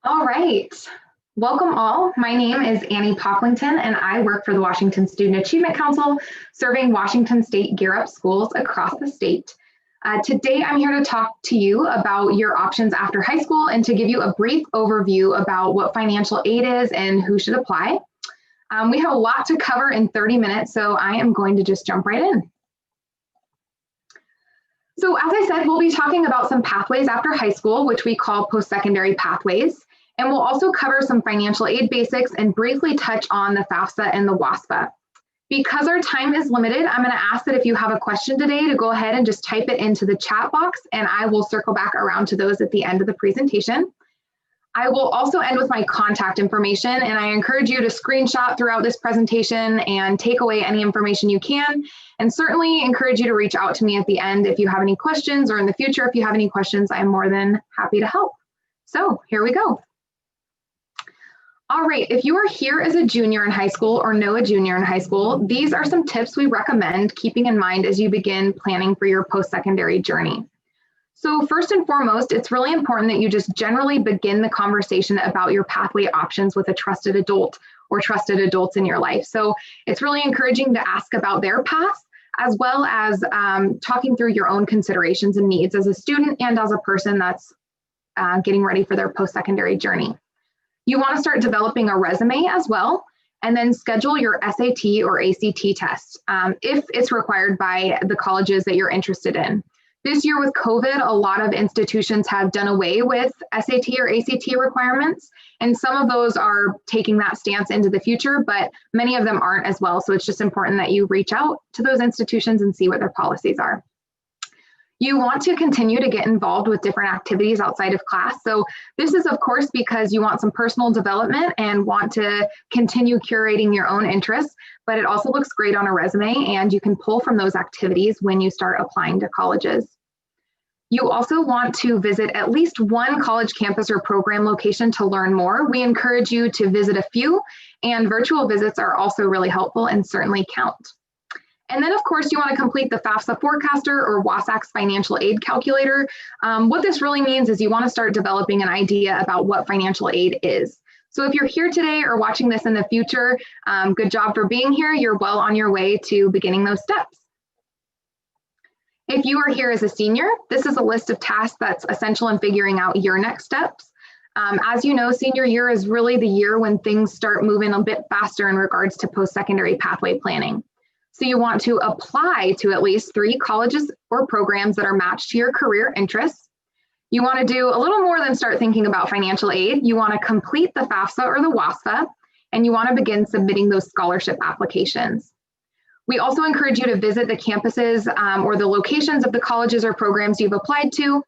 All right. Welcome all. My name is Annie Pocklington and I work for the Washington Student Achievement Council, serving Washington State Gear Up schools across the state. Today I'm here to talk to you about your options after high school and to give you a brief overview about what financial aid is and who should apply. We have a lot to cover in 30 minutes, so I am going to just jump right in. So as I said, we'll be talking about some pathways after high school, which we call post-secondary pathways. And we'll also cover some financial aid basics and briefly touch on the FAFSA and the WASPA. Because our time is limited, I'm going to ask that if you have a question today to go ahead and just type it into the chat box, and I will circle back around to those at the end of the presentation. I will also end with my contact information, and I encourage you to screenshot throughout this presentation and take away any information you can, and certainly encourage you to reach out to me at the end if you have any questions, or in the future if you have any questions, I'm more than happy to help. So here we go. All right, if you are here as a junior in high school or know a junior in high school, these are some tips we recommend keeping in mind as you begin planning for your post-secondary journey. So first and foremost, it's really important that you just generally begin the conversation about your pathway options with a trusted adult or trusted adults in your life. So it's really encouraging to ask about their path, as well as talking through your own considerations and needs as a student and as a person that's getting ready for their post-secondary journey. You want to start developing a resume as well, and then schedule your SAT or ACT test if it's required by the colleges that you're interested in. This year with COVID, a lot of institutions have done away with SAT or ACT requirements, and some of those are taking that stance into the future, but many of them aren't as well. So it's just important that you reach out to those institutions and see what their policies are. You want to continue to get involved with different activities outside of class. So this is, of course, because you want some personal development and want to continue curating your own interests, but it also looks great on a resume, and you can pull from those activities when you start applying to colleges. You also want to visit at least one college campus or program location to learn more. We encourage you to visit a few, and virtual visits are also really helpful and certainly count. And then, of course, you want to complete the FAFSA forecaster or WASAC's financial aid calculator. What this really means is you want to start developing an idea about what financial aid is. So if you're here today or watching this in the future, good job for being here. You're well on your way to beginning those steps. If you are here as a senior, this is a list of tasks that's essential in figuring out your next steps. As you know, senior year is really the year when things start moving a bit faster in regards to post-secondary pathway planning. So you want to apply to at least 3 colleges or programs that are matched to your career interests. You want to do a little more than start thinking about financial aid. You want to complete the FAFSA or the WASPA, and you want to begin submitting those scholarship applications. We also encourage you to visit the campuses or the locations of the colleges or programs you've applied to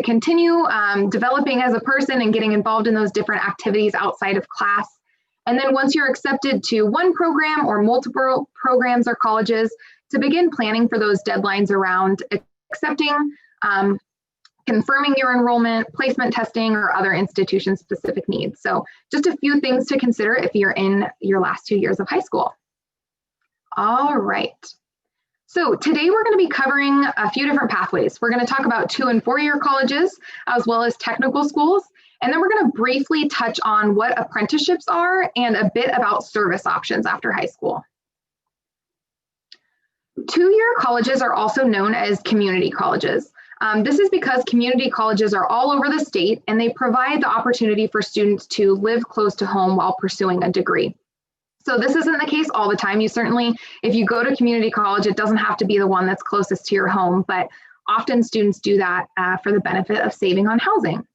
continue developing as a person and getting involved in those different activities outside of class. And then once you're accepted to one program or multiple programs or colleges, to begin planning for those deadlines around accepting, confirming your enrollment, placement testing, or other institution-specific needs. So just a few things to consider if you're in your last 2 years of high school. All right. So today we're going to be covering a few different pathways. We're going to talk about 2- and 4-year colleges, as well as technical schools. And then we're going to briefly touch on what apprenticeships are and a bit about service options after high school. 2-year colleges are also known as community colleges. This is because community colleges are all over the state, and they provide the opportunity for students to live close to home while pursuing a degree. So this isn't the case all the time. You certainly, if you go to community college, it doesn't have to be the one that's closest to your home, but often students do that for the benefit of saving on housing.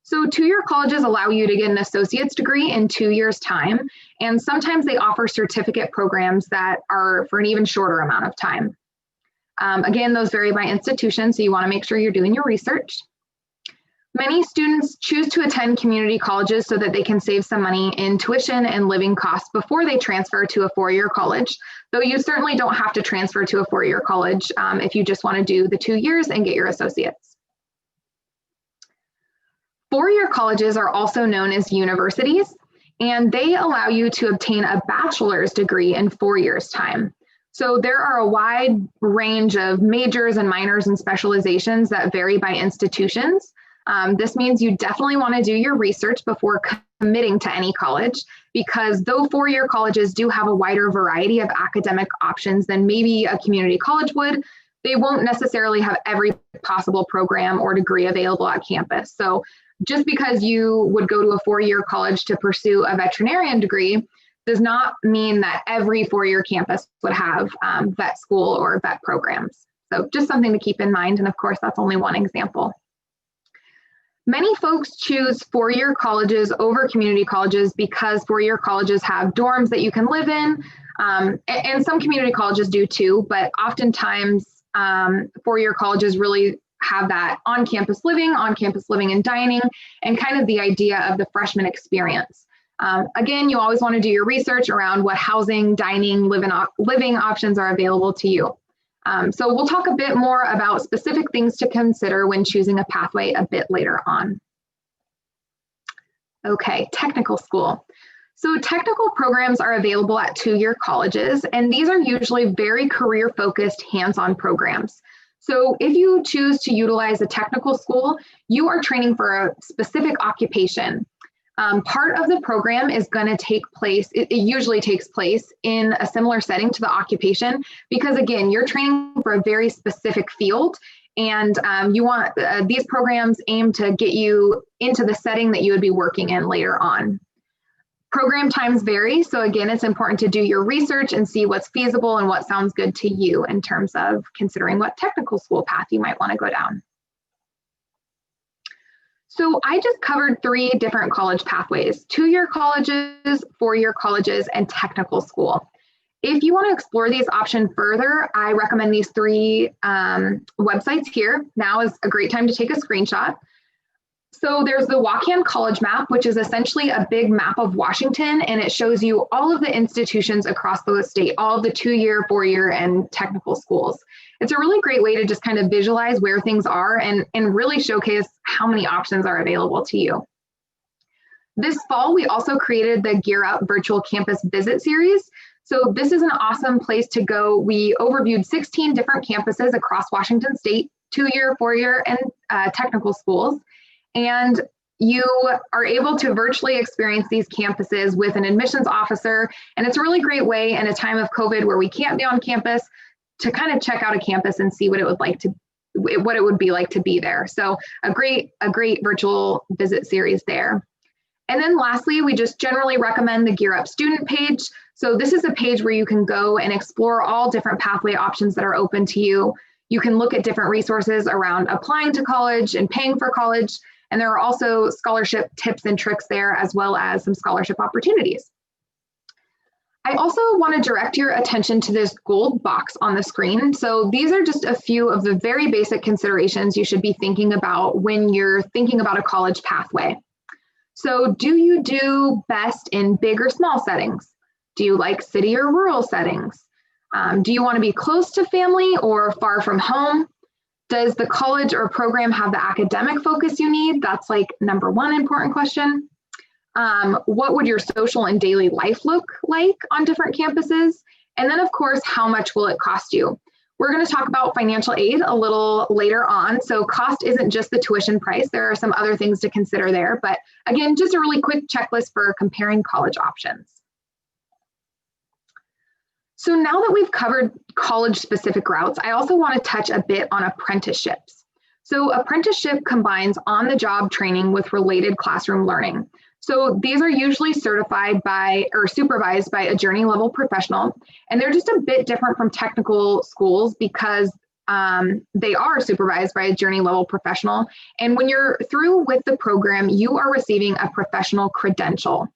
So 2-year colleges allow you to get an associate's degree in 2 years' time, and sometimes they offer certificate programs that are for an even shorter amount of time. Again, those vary by institution, so you want to make sure you're doing your research. Many students choose to attend community colleges so that they can save some money in tuition and living costs before they transfer to a 4-year college, though you certainly don't have to transfer to a 4-year college if you just want to do the 2 years and get your associates. 4-year colleges are also known as universities, and they allow you to obtain a bachelor's degree in 4 years' time. So there are a wide range of majors and minors and specializations that vary by institutions. This means you definitely want to do your research before committing to any college, because though four-year colleges do have a wider variety of academic options than maybe a community college would, they won't necessarily have every possible program or degree available at campus. So just because you would go to a four-year college to pursue a veterinarian degree does not mean that every four-year campus would have vet school or vet programs. So just something to keep in mind. And of course, that's only one example. Many folks choose four-year colleges over community colleges because four-year colleges have dorms that you can live in, and some community colleges do too, but oftentimes four-year colleges really have that on-campus living and dining, and kind of the idea of the freshman experience. Again, you always want to do your research around what housing, dining, living options are available to you. So we'll talk a bit more about specific things to consider when choosing a pathway a bit later on. Okay, technical school. So technical programs are available at two-year colleges, and these are usually very career-focused, hands-on programs. So if you choose to utilize a technical school, you are training for a specific occupation. Part of the program is going to take place, it usually takes place in a similar setting to the occupation, because again, you're training for a very specific field, and you want these programs aim to get you into the setting that you would be working in later on. Program times vary, so again, it's important to do your research and see what's feasible and what sounds good to you in terms of considering what technical school path you might want to go down. So I just covered three different college pathways: two-year colleges, four-year colleges, and technical school. If you want to explore these options further, I recommend these three websites here. Now is a great time to take a screenshot. So there's the Waukegan College Map, which is essentially a big map of Washington, and it shows you all of the institutions across the state, all of the two-year, four-year, and technical schools. It's a really great way to just kind of visualize where things are and really showcase how many options are available to you. This fall, we also created the Gear Up Virtual Campus Visit Series. So this is an awesome place to go. We overviewed 16 different campuses across Washington State, two-year, four-year, and technical schools. And you are able to virtually experience these campuses with an admissions officer. And it's a really great way in a time of COVID where we can't be on campus to kind of check out a campus and see what it would be like to be there. So a great virtual visit series there. And then lastly, we just generally recommend the Gear Up student page. So this is a page where you can go and explore all different pathway options that are open to you. You can look at different resources around applying to college and paying for college. And there are also scholarship tips and tricks there, as well as some scholarship opportunities. I also want to direct your attention to this gold box on the screen. So these are just a few of the very basic considerations you should be thinking about when you're thinking about a college pathway. So do you do best in big or small settings? Do you like city or rural settings? Do you want to be close to family or far from home? Does the college or program have the academic focus you need? That's like number one important question. What would your social and daily life look like on different campuses? And then of course, how much will it cost you? We're going to talk about financial aid a little later on. So cost isn't just the tuition price. There are some other things to consider there. But again, just a really quick checklist for comparing college options. So now that we've covered college-specific routes, I also want to touch a bit on apprenticeships. So apprenticeship combines on-the-job training with related classroom learning. So these are usually certified by or supervised by a journey level professional, and they're just a bit different from technical schools because they are supervised by a journey level professional. And when you're through with the program, you are receiving a professional credential.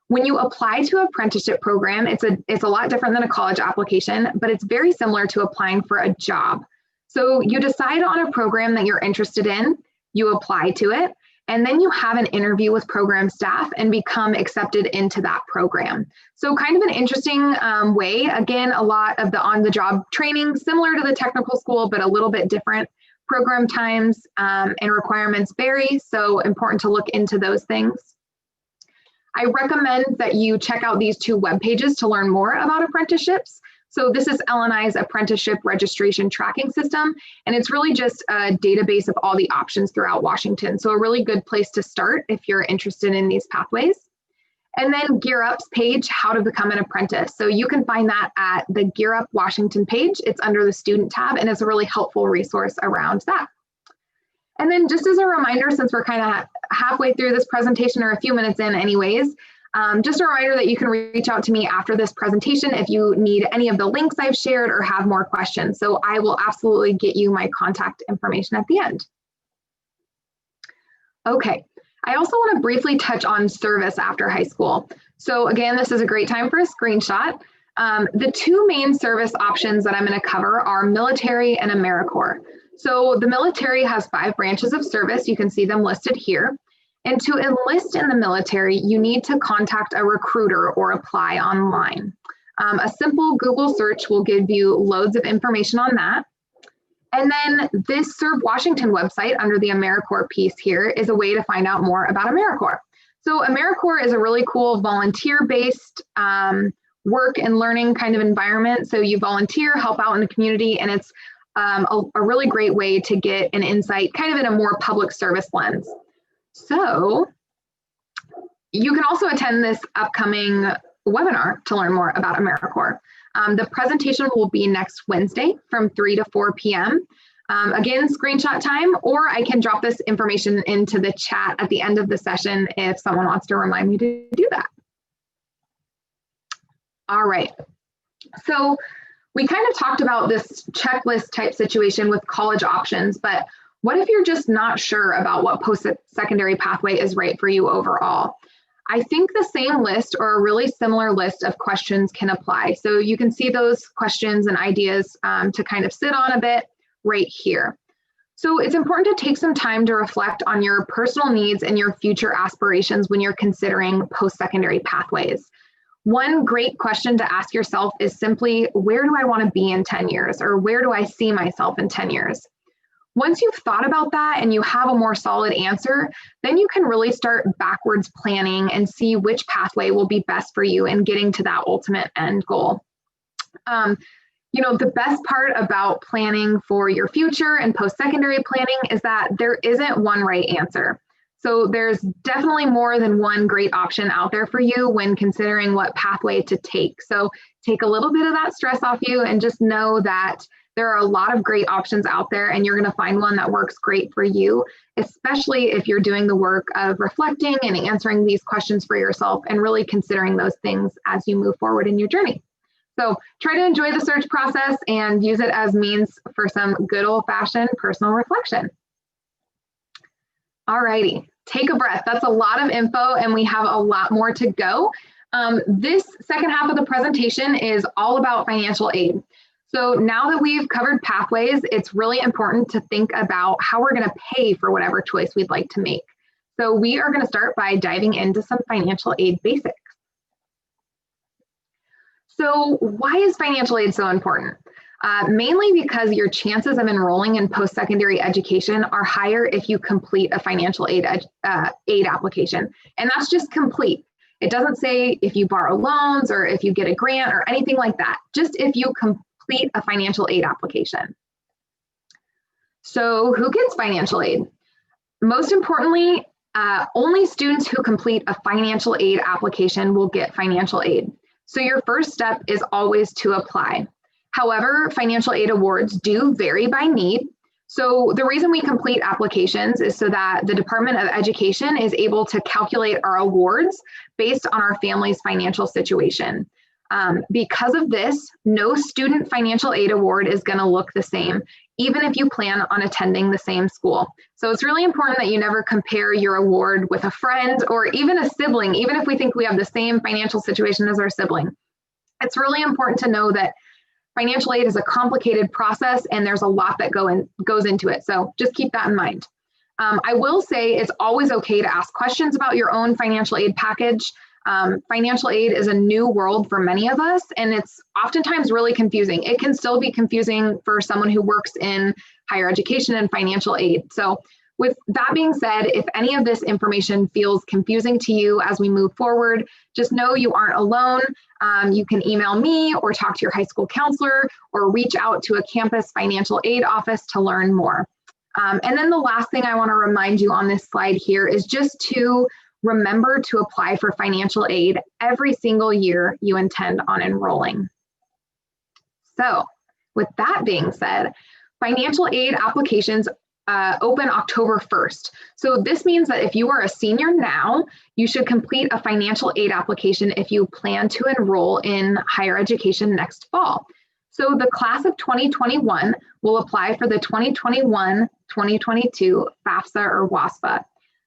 When you apply to an apprenticeship program, it's a lot different than a college application, but it's very similar to applying for a job. So you decide on a program that you're interested in, you apply to it, and then you have an interview with program staff and become accepted into that program. So kind of an interesting way. Again, a lot of the on-the-job training, similar to the technical school, but a little bit different. Program times and requirements vary, so important to look into those things. I recommend that you check out these two web pages to learn more about apprenticeships. So this is LNI's apprenticeship registration tracking system, and it's really just a database of all the options throughout Washington. So a really good place to start if you're interested in these pathways. And then Gear Up's page, how to become an apprentice. So you can find that at the Gear Up Washington page. It's under the student tab, and it's a really helpful resource around that. And then just as a reminder, since we're kind of halfway through this presentation or a few minutes in anyways, just a reminder that you can reach out to me after this presentation if you need any of the links I've shared or have more questions. So I will absolutely get you my contact information at the end. Okay, I also want to briefly touch on service after high school. So again, this is a great time for a screenshot. The two main service options that I'm going to cover are military and AmeriCorps. So the military has 5 branches of service. You can see them listed here. And to enlist in the military, you need to contact a recruiter or apply online. A simple Google search will give you loads of information on that. And then this Serve Washington website under the AmeriCorps piece here is a way to find out more about AmeriCorps. So AmeriCorps is a really cool volunteer-based work and learning kind of environment. So you volunteer, help out in the community, and it's a really great way to get an insight kind of in a more public service lens. So you can also attend this upcoming webinar to learn more about AmeriCorps. The presentation will be next Wednesday from 3 to 4 p.m. Again, screenshot time, or I can drop this information into the chat at the end of the session if someone wants to remind me to do that. All right, so we kind of talked about this checklist type situation with college options, but what if you're just not sure about what post-secondary pathway is right for you overall? I think the same list or a really similar list of questions can apply. So you can see those questions and ideas to kind of sit on a bit right here. So it's important to take some time to reflect on your personal needs and your future aspirations when you're considering post-secondary pathways. One great question to ask yourself is simply, where do I want to be in 10 years? Or where do I see myself in 10 years? Once you've thought about that and you have a more solid answer, then you can really start backwards planning and see which pathway will be best for you in getting to that ultimate end goal. You know, the best part about planning for your future and post-secondary planning is that there isn't one right answer. So there's definitely more than one great option out there for you when considering what pathway to take. So take a little bit of that stress off you and just know that there are a lot of great options out there, and you're going to find one that works great for you, especially if you're doing the work of reflecting and answering these questions for yourself and really considering those things as you move forward in your journey. So try to enjoy the search process and use it as means for some good old-fashioned personal reflection. All righty, take a breath. That's a lot of info, and we have a lot more to go. This second half of the presentation is all about financial aid. So now that we've covered pathways, it's really important to think about how we're going to pay for whatever choice we'd like to make. So we are going to start by diving into some financial aid basics. So why is financial aid so important? Mainly because your chances of enrolling in post-secondary education are higher if you complete a financial aid application. And that's just complete. It doesn't say if you borrow loans or if you get a grant or anything like that, just if you complete a financial aid application. So who gets financial aid? Most importantly, only students who complete a financial aid application will get financial aid. So your first step is always to apply. However, financial aid awards do vary by need. So the reason we complete applications is so that the Department of Education is able to calculate our awards based on our family's financial situation. Because of this, no student financial aid award is going to look the same, even if you plan on attending the same school. So it's really important that you never compare your award with a friend or even a sibling, even if we think we have the same financial situation as our sibling. It's really important to know that financial aid is a complicated process and there's a lot that goes into it. So just keep that in mind. I will say it's always okay to ask questions about your own financial aid package. Financial aid is a new world for many of us, and it's oftentimes really confusing. It can still be confusing for someone who works in higher education and financial aid. So With that being said, if any of this information feels confusing to you as we move forward, just know you aren't alone. You can email me or talk to your high school counselor or reach out to a campus financial aid office to learn more. And then the last thing I want to remind you on this slide here is just to remember to apply for financial aid every single year you intend on enrolling. So with that being said, financial aid applications open October 1st. So this means that if you are a senior now, you should complete a financial aid application if you plan to enroll in higher education next fall. So the class of 2021 will apply for the 2021-2022 FAFSA or WASFA.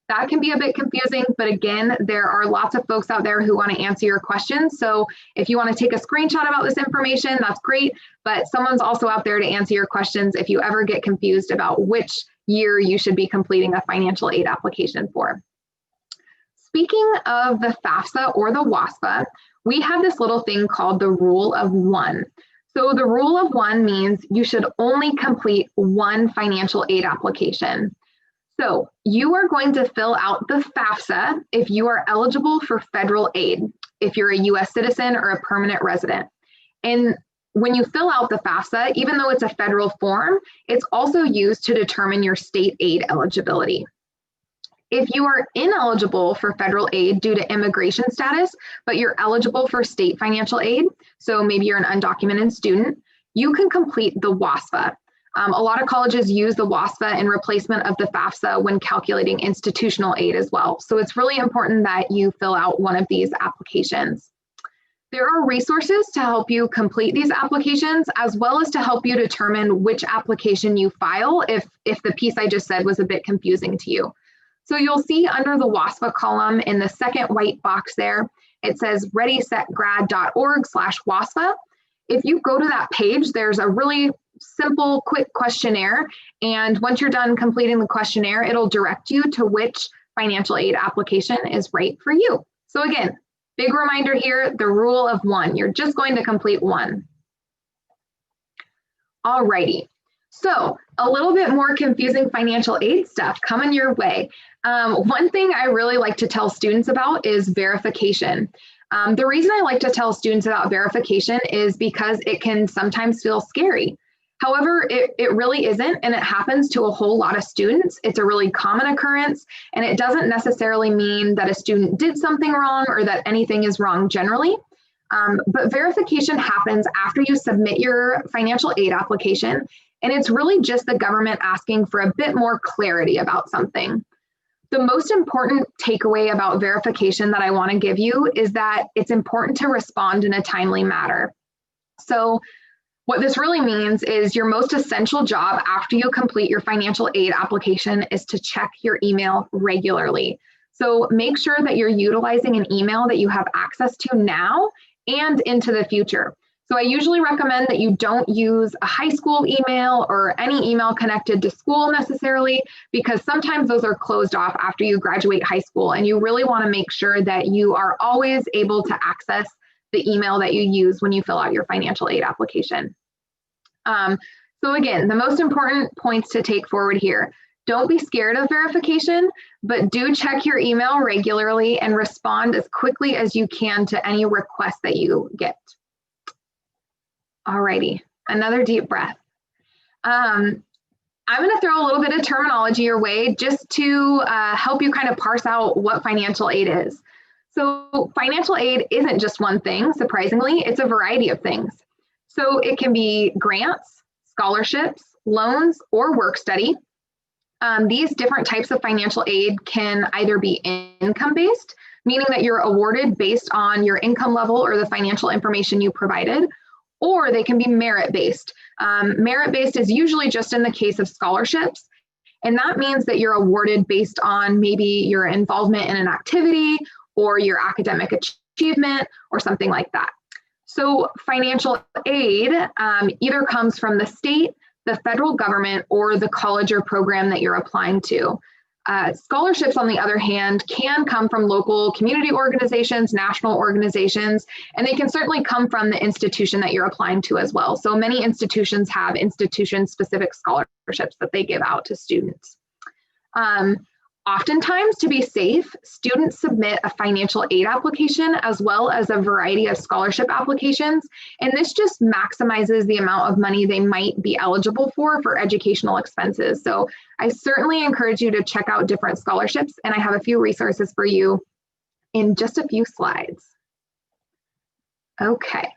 That can be a bit confusing, but again, there are lots of folks out there who want to answer your questions. So if you want to take a screenshot about this information, that's great, but someone's also out there to answer your questions if you ever get confused about which year you should be completing a financial aid application for. Speaking of the FAFSA or the WASFA, we have this little thing called the rule of one. So the rule of one means you should only complete one financial aid application. So you are going to fill out the FAFSA if you are eligible for federal aid, if you're a US citizen or a permanent resident. And when you fill out the FAFSA, even though it's a federal form, it's also used to determine your state aid eligibility. If you are ineligible for federal aid due to immigration status, but you're eligible for state financial aid, so maybe you're an undocumented student, you can complete the WASFA. A lot of colleges use the WASFA in replacement of the FAFSA when calculating institutional aid as well. So it's really important that you fill out one of these applications. There are resources to help you complete these applications, as well as to help you determine which application you file if the piece I just said was a bit confusing to you. So you'll see under the WASFA column in the second white box there, it says readysetgrad.org/WASFA. If you go to that page, there's a really simple, quick questionnaire. And once you're done completing the questionnaire, it'll direct you to which financial aid application is right for you. So again, big reminder here, the rule of one. You're just going to complete one. Alrighty. So a little bit more confusing financial aid stuff coming your way. One thing I really like to tell students about is verification. The reason I like to tell students about verification is because it can sometimes feel scary. However, it really isn't, and it happens to a whole lot of students. It's a really common occurrence, and it doesn't necessarily mean that a student did something wrong or that anything is wrong generally. But verification happens after you submit your financial aid application, and it's really just the government asking for a bit more clarity about something. The most important takeaway about verification that I want to give you is that it's important to respond in a timely manner. So what this really means is your most essential job after you complete your financial aid application is to check your email regularly. So make sure that you're utilizing an email that you have access to now and into the future. So I usually recommend that you don't use a high school email or any email connected to school necessarily, because sometimes those are closed off after you graduate high school, and you really want to make sure that you are always able to access the email that you use when you fill out your financial aid application. So again, the most important points to take forward here. Don't be scared of verification, but do check your email regularly and respond as quickly as you can to any request that you get. Alrighty, another deep breath. I'm going to throw a little bit of terminology your way just to help you kind of parse out what financial aid is. So financial aid isn't just one thing, surprisingly, it's a variety of things. So it can be grants, scholarships, loans, or work study. These different types of financial aid can either be income-based, meaning that you're awarded based on your income level or the financial information you provided, or they can be merit-based. Merit-based is usually just in the case of scholarships, and that means that you're awarded based on maybe your involvement in an activity or your academic achievement or something like that. So financial aid either comes from the state, the federal government, or the college or program that you're applying to. Scholarships, on the other hand, can come from local community organizations, national organizations, and they can certainly come from the institution that you're applying to as well. So many institutions have institution-specific scholarships that they give out to students. Oftentimes, to be safe, students submit a financial aid application as well as a variety of scholarship applications, and this just maximizes the amount of money they might be eligible for educational expenses. So I certainly encourage you to check out different scholarships, and I have a few resources for you in just a few slides. Okay,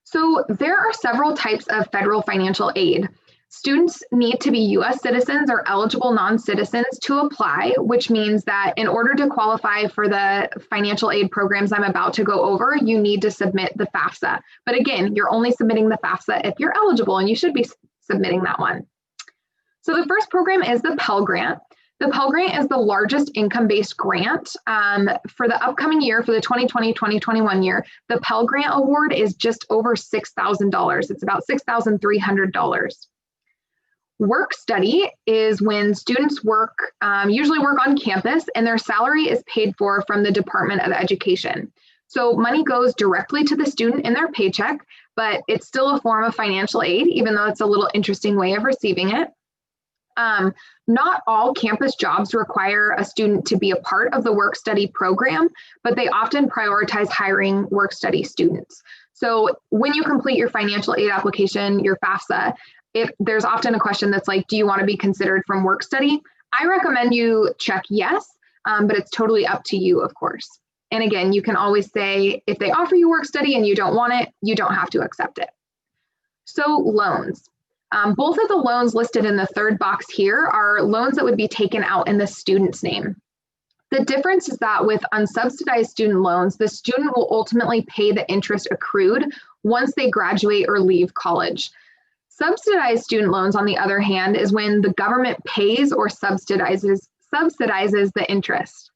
so there are several types of federal financial aid. Students need to be US citizens or eligible non-citizens to apply, which means that in order to qualify for the financial aid programs I'm about to go over, you need to submit the FAFSA. But again, you're only submitting the FAFSA if you're eligible, and you should be submitting that one. So the first program is the Pell Grant. The Pell Grant is the largest income-based grant for the upcoming year, for the 2020-2021 year. The Pell Grant award is just over $6,000. It's about $6,300. Work study is when students usually work on campus, and their salary is paid for from the Department of Education. So money goes directly to the student in their paycheck, but it's still a form of financial aid, even though it's a little interesting way of receiving it. Not all campus jobs require a student to be a part of the work study program, but they often prioritize hiring work study students. So when you complete your financial aid application, your FAFSA, there's often a question that's like, do you want to be considered from work study? I recommend you check yes, but it's totally up to you, of course. And again, you can always say, if they offer you work study and you don't want it, you don't have to accept it. So loans. Both of the loans listed in the third box here are loans that would be taken out in the student's name. The difference is that with unsubsidized student loans, the student will ultimately pay the interest accrued once they graduate or leave college. Subsidized student loans, on the other hand, is when the government pays or subsidizes the interest.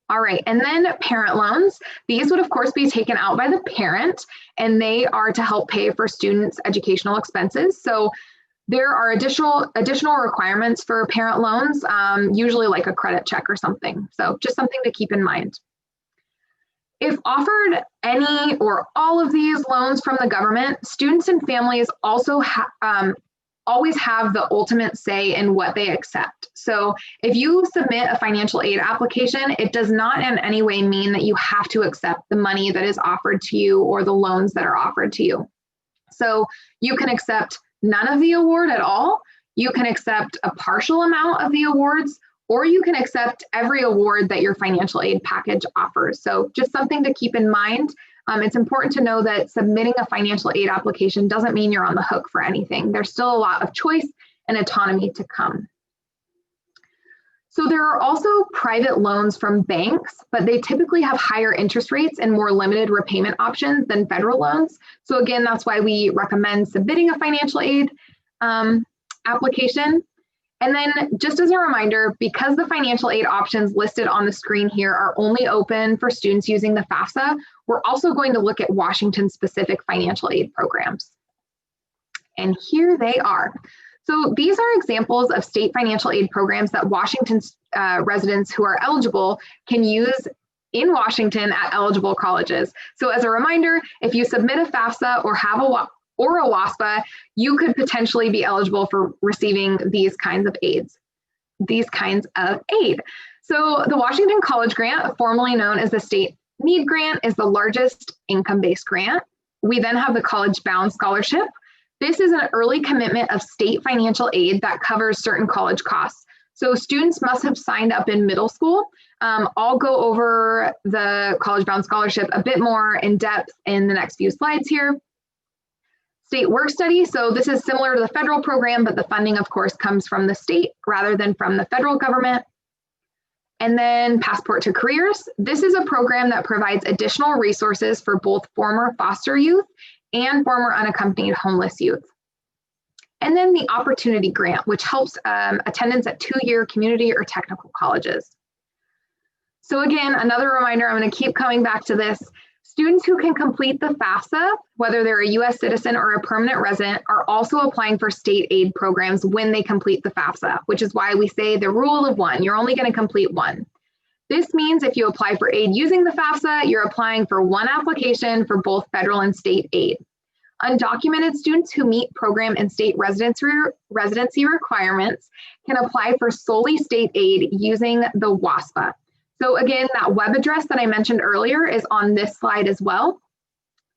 All right, and then parent loans. These would, of course, be taken out by the parent, and they are to help pay for students' educational expenses. So there are additional requirements for parent loans, usually like a credit check or something. So just something to keep in mind. If offered any or all of these loans from the government, students and families also always have the ultimate say in what they accept. So if you submit a financial aid application, it does not in any way mean that you have to accept the money that is offered to you or the loans that are offered to you. So you can accept none of the award at all. You can accept a partial amount of the awards, or you can accept every award that your financial aid package offers. So just something to keep in mind. It's important to know that submitting a financial aid application doesn't mean you're on the hook for anything. There's still a lot of choice and autonomy to come. So there are also private loans from banks, but they typically have higher interest rates and more limited repayment options than federal loans. So again, that's why we recommend submitting a financial aid application. And then just as a reminder, because the financial aid options listed on the screen here are only open for students using the FAFSA, we're also going to look at Washington-specific financial aid programs. And here they are. So these are examples of state financial aid programs that Washington's residents who are eligible can use in Washington at eligible colleges. So as a reminder, if you submit a FAFSA or have a WASPA, you could potentially be eligible for receiving these kinds of aid. So the Washington College Grant, formerly known as the State Need Grant, is the largest income-based grant. We then have the College Bound Scholarship. This is an early commitment of state financial aid that covers certain college costs. So students must have signed up in middle school. I'll go over the College Bound Scholarship a bit more in depth in the next few slides here. State work study. So this is similar to the federal program, but the funding, of course, comes from the state rather than from the federal government. And then Passport to Careers. This is a program that provides additional resources for both former foster youth and former unaccompanied homeless youth. And then the Opportunity Grant, which helps attendance at two-year community or technical colleges. So again, another reminder, I'm going to keep coming back to this. Students who can complete the FAFSA, whether they're a US citizen or a permanent resident, are also applying for state aid programs when they complete the FAFSA, which is why we say the rule of one. You're only going to complete one. This means if you apply for aid using the FAFSA, you're applying for one application for both federal and state aid. Undocumented students who meet program and state residency requirements can apply for solely state aid using the WASPA. So again, that web address that I mentioned earlier is on this slide as well.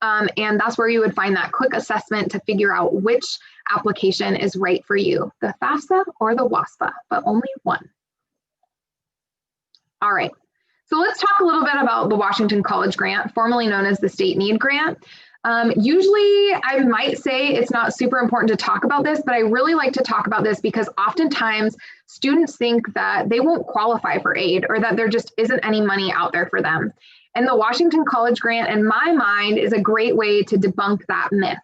And that's where you would find that quick assessment to figure out which application is right for you, the FAFSA or the WASPA, but only one. All right, so let's talk a little bit about the Washington College Grant, formerly known as the State Need Grant. Usually I might say it's not super important to talk about this, but I really like to talk about this because oftentimes students think that they won't qualify for aid or that there just isn't any money out there for them. And the Washington College Grant, in my mind, is a great way to debunk that myth.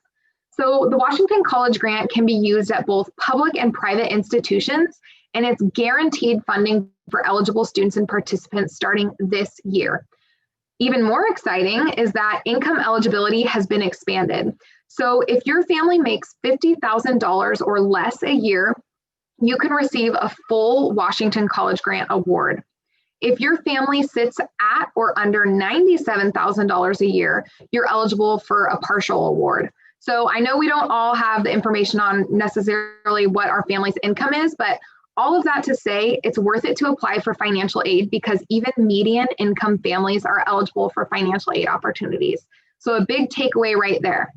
So the Washington College Grant can be used at both public and private institutions, and it's guaranteed funding for eligible students and participants starting this year. Even more exciting is that income eligibility has been expanded. So if your family makes $50,000 or less a year, you can receive a full Washington College Grant award. If your family sits at or under $97,000 a year, you're eligible for a partial award. So I know we don't all have the information on necessarily what our family's income is, but all of that to say, it's worth it to apply for financial aid because even median income families are eligible for financial aid opportunities. So a big takeaway right there.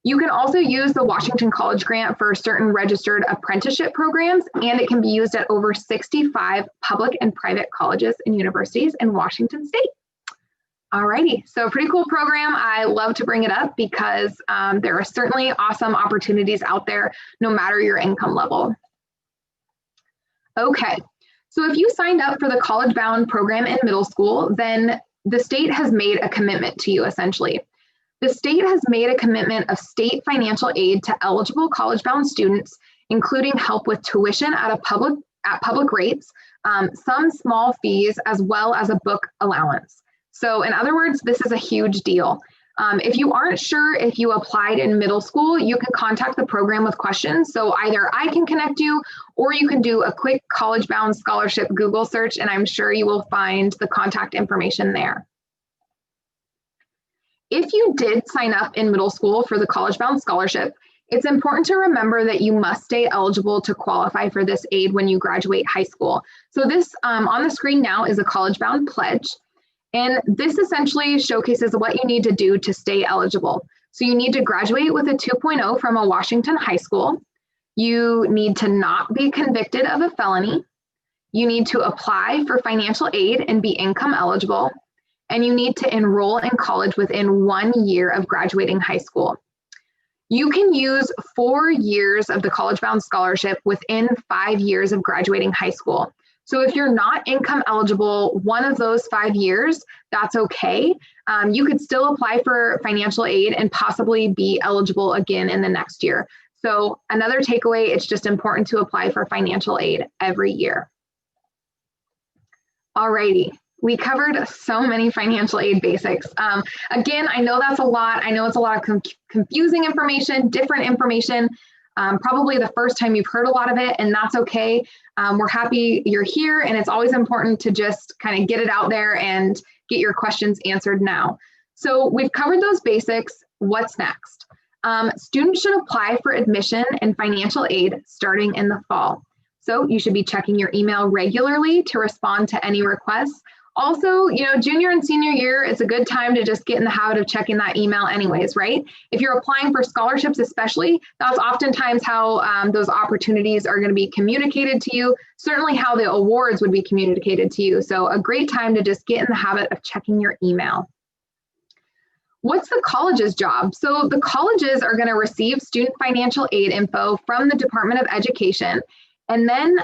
You can also use the Washington College Grant for certain registered apprenticeship programs, and it can be used at over 65 public and private colleges and universities in Washington State. Alrighty, so pretty cool program. I love to bring it up because there are certainly awesome opportunities out there, no matter your income level. Okay, so if you signed up for the College Bound program in middle school, then the state has made a commitment to you essentially. The state has made a commitment of state financial aid to eligible College Bound students, including help with tuition at public rates, some small fees, as well as a book allowance. So in other words, this is a huge deal. If you aren't sure if you applied in middle school, you can contact the program with questions. So either I can connect you or you can do a quick College Bound Scholarship Google search, and I'm sure you will find the contact information there. If you did sign up in middle school for the College Bound Scholarship, it's important to remember that you must stay eligible to qualify for this aid when you graduate high school. So this on the screen now is a College Bound pledge. And this essentially showcases what you need to do to stay eligible. So you need to graduate with a 2.0 from a Washington high school. You need to not be convicted of a felony. You need to apply for financial aid and be income eligible. And you need to enroll in college within 1 year of graduating high school. You can use 4 years of the College Bound Scholarship within 5 years of graduating high school. So if you're not income eligible one of those 5 years, that's okay. You could still apply for financial aid and possibly be eligible again in the next year. So another takeaway, it's just important to apply for financial aid every year. Alrighty, we covered so many financial aid basics. Again, I know that's a lot. I know it's a lot of confusing information, different information. Probably the first time you've heard a lot of it, and that's okay. We're happy you're here, and it's always important to just kind of get it out there and get your questions answered now. So we've covered those basics. What's next? Students should apply for admission and financial aid starting in the fall. So you should be checking your email regularly to respond to any requests. Also, junior and senior year, it's a good time to just get in the habit of checking that email anyways, right? If you're applying for scholarships especially, that's oftentimes how those opportunities are going to be communicated to you, certainly how the awards would be communicated to you. So a great time to just get in the habit of checking your email. What's the college's job? So the colleges are going to receive student financial aid info from the Department of Education. And then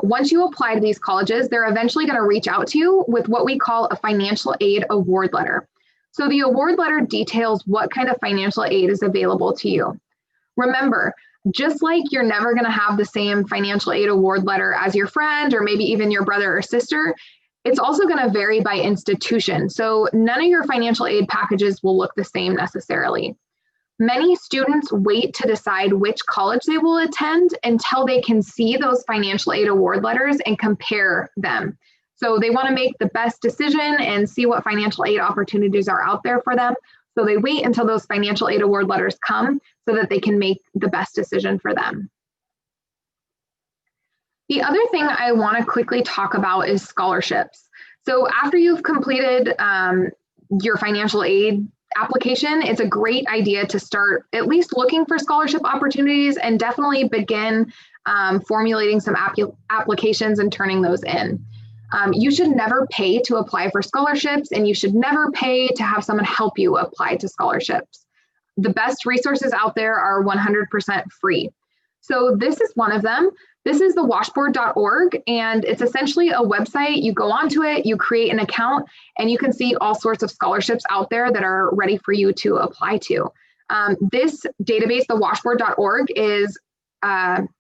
once you apply to these colleges, they're eventually going to reach out to you with what we call a financial aid award letter. So the award letter details what kind of financial aid is available to you. Remember, just like you're never going to have the same financial aid award letter as your friend or maybe even your brother or sister, it's also going to vary by institution. So none of your financial aid packages will look the same necessarily. Many students wait to decide which college they will attend until they can see those financial aid award letters and compare them. So they want to make the best decision and see what financial aid opportunities are out there for them. So they wait until those financial aid award letters come so that they can make the best decision for them. The other thing I want to quickly talk about is scholarships. So after you've completed your financial aid application, it's a great idea to start at least looking for scholarship opportunities and definitely begin formulating some applications and turning those in. You should never pay to apply for scholarships, and you should never pay to have someone help you apply to scholarships. The best resources out there are 100% free. So this is one of them. This is the washboard.org, and it's essentially a website. You go onto it, you create an account, and you can see all sorts of scholarships out there that are ready for you to apply to. This database, the washboard.org, is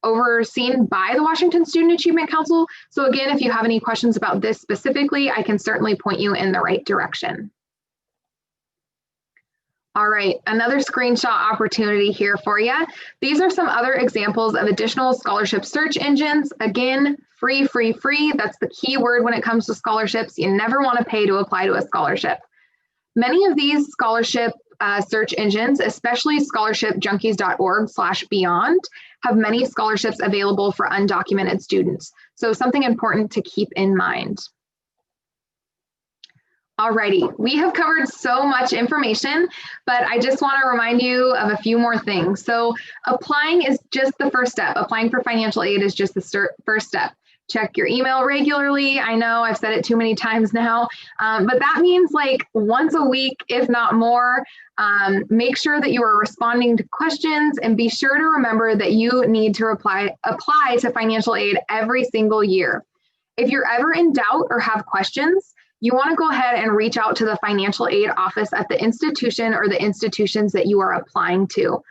overseen by the Washington Student Achievement Council. So again, if you have any questions about this specifically, I can certainly point you in the right direction. All right, another screenshot opportunity here for you. These are some other examples of additional scholarship search engines. Again, free, free, free. That's the key word when it comes to scholarships. You never want to pay to apply to a scholarship. Many of these scholarship search engines, especially scholarshipjunkies.org/beyond, have many scholarships available for undocumented students. So something important to keep in mind. Alrighty, we have covered so much information, but I just want to remind you of a few more things. So applying is just the first step. Applying for financial aid is just the first step. Check your email regularly. I know I've said it too many times now, but that means like once a week, if not more. Make sure that you are responding to questions, and be sure to remember that you need to apply to financial aid every single year. If you're ever in doubt or have questions, you want to go ahead and reach out to the financial aid office at the institution or the institutions that you are applying to.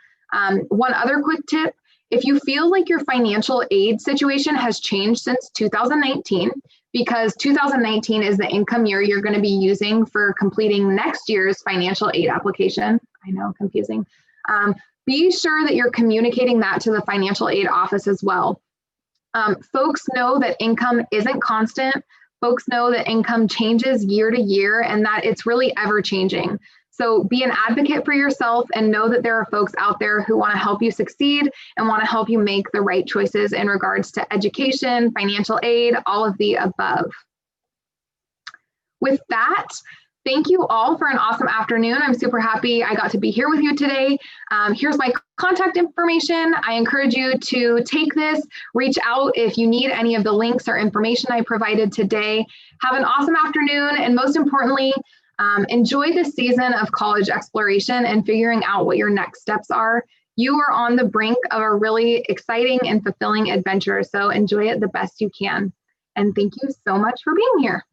One other quick tip, if you feel like your financial aid situation has changed since 2019, because 2019 is the income year you're going to be using for completing next year's financial aid application. I know, confusing. Be sure that you're communicating that to the financial aid office as well. Folks know that income isn't constant. Folks know that income changes year to year and that it's really ever changing. So be an advocate for yourself and know that there are folks out there who want to help you succeed and want to help you make the right choices in regards to education, financial aid, all of the above. With that, thank you all for an awesome afternoon. I'm super happy I got to be here with you today. Here's my contact information. I encourage you to take this, reach out if you need any of the links or information I provided today. Have an awesome afternoon, and most importantly, enjoy this season of college exploration and figuring out what your next steps are. You are on the brink of a really exciting and fulfilling adventure, so enjoy it the best you can. And thank you so much for being here.